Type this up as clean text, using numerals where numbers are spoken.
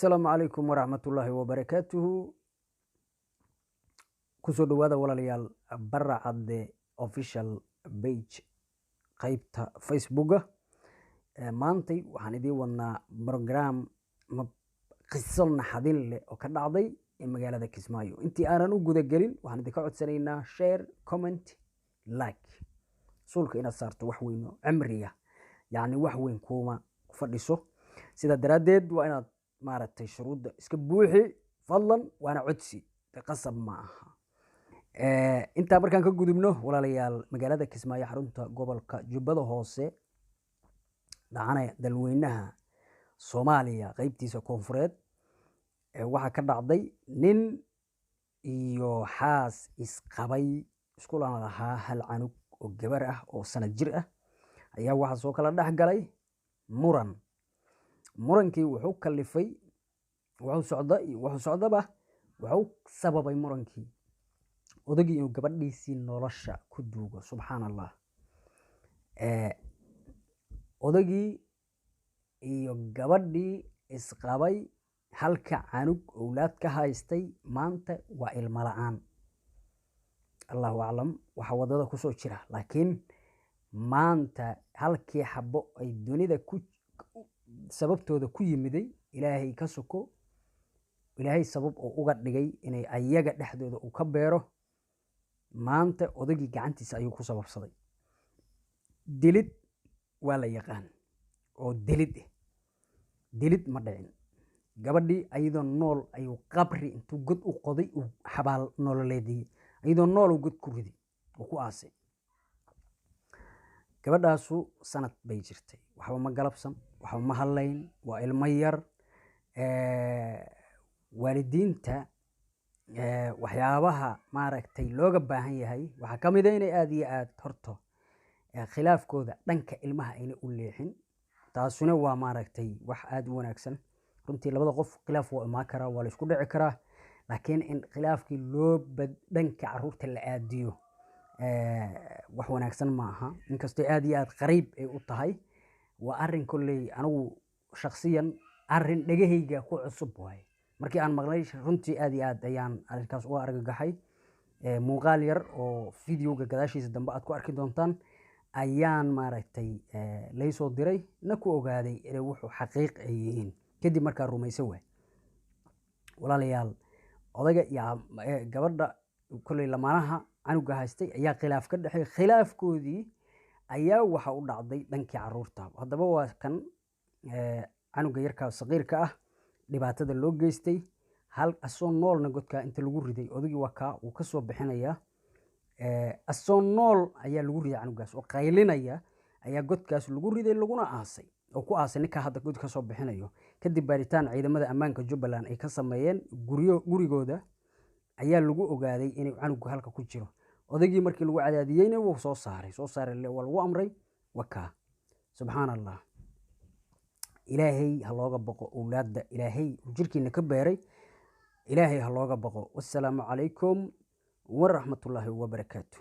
السلام عليكم ورحمة الله وبركاته. kusoo dhawaada walaalayaal barra cadde official page qaybta facebooka. maantay waxaan idiin wadnaa program qiso naxadin leh oo ka dhacday magaalada Kismaayo. intii aanan u guda gelin waxaan idinka codsanaynaa share, comment, like. sulka inaad saarto wax weyn oo amriga, yacni wax weyn kuma fadhiso. sida daraadeed waa inaad maaragtay shuruudda iska buuxi fadlan, waana codsi qasab ma aha. inta markaan ka gudubno walaalayaal, magaalada Kismaayo xarunta gobolka Jubbada Hoose dhacana dalweynaha Soomaaliya qaybtiisa koonfureed, waxa ka dhacday nin iyo xaas isqabay isku lahaa hal canug oo gabar ah oo sanad jir ah ayaa waxa soo kala dhex galay murankii wuxuu kalifay wuxuu socdaba wuxuu sababay murankii odagii inuu gabadhiisii nolosha ku duugo. subxaan allah. odagii iyo gabadhii isqabay halka canug owlaad ka haystay maanta waa ilmo la'aan. allahu aclam waxa wadada kusoo jira, laakiin maanta halkii xabo ay dunida sababtooda ku yimiday ilaahay ka soko, ilaahay sabab oo uga dhigay inay ayaga dhexdooda uu ka beero. maanta odagii gacantiisa ayuu ku sababsaday. dilid waa la yaqaan oo dilid ma dhicin. gabadhii ayadoo nool ayuu qabri intuu god u qoday uu xabaal nololeediyey, ayadoo nool uu god ku riday oo ku aasay. gabadhaasu sanad bay jirtay, waxba ma galabsan, waxba ma hadlayn, waa ilmo yar. waalidiinta waxyaabaha maaragtay looga baahan yahay waxaa ka mid ah inay aad iyo aad horto khilaafkooda dhanka ilmaha ayna u leexin. taasuna waa maaragtay wax aad u wanaagsan. runtii labada qof khilaaf waa imaan karaa, waa la isku dhici karaa, laakiin in khilaafkii loo dhanka caruurta la aadiyo wax wanaagsan ma aha. inkastoo aad iyo aad qariib ay u tahay, waa arrin kolley anigu shakhsiyan arrin dhagahayga ku cusub waaye. markii aan maqlay runtii aad iyo aad ayaan arrinkaas uga argagaxay. muuqaal yar oo videoga gadaashiisa dambe aad ku arki doontaan ayaan maaragtay laysoo diray na ku ogaaday inay wuxuu xaqiiq ay yihiin kadib markaa rumaysan waay. walaalayaal, odaga iyo gabadha kolley lamaanaha canuga haystay ayaa khilaaf ka dhexay. khilaafkoodii ayaa waxa u dhacday dhankii caruurta. haddaba waa kan canuga yarkaa saqiirka ah dhibaatada loo geystay, hal asoo noolna godka inta lagu riday. odagii waa kaa uu ka soo bixinaya, asoo nool ayaa lagu riday canugaas oo qaylinaya ayaa godkaas lagu riday laguna aasay oo ku aasay ninka hadda god ka soo bixinayo. kadib baaritaan ciidamada ammaanka Jubbaland ay ka sameeyeen gurigooda ayaa lagu ogaaday inuu canugu halka ku jiro. odagii markii lagu cadaadiyeyna wuu soo saaray waa lagu amray. wakaa subxaan allah. ilaahay ha looga baqo owlaadda ilaahay jirkiina ka beeray. ilaahay ha looga baqo. wassalaamu calaykum waraxmatullaahi wabarakaatu.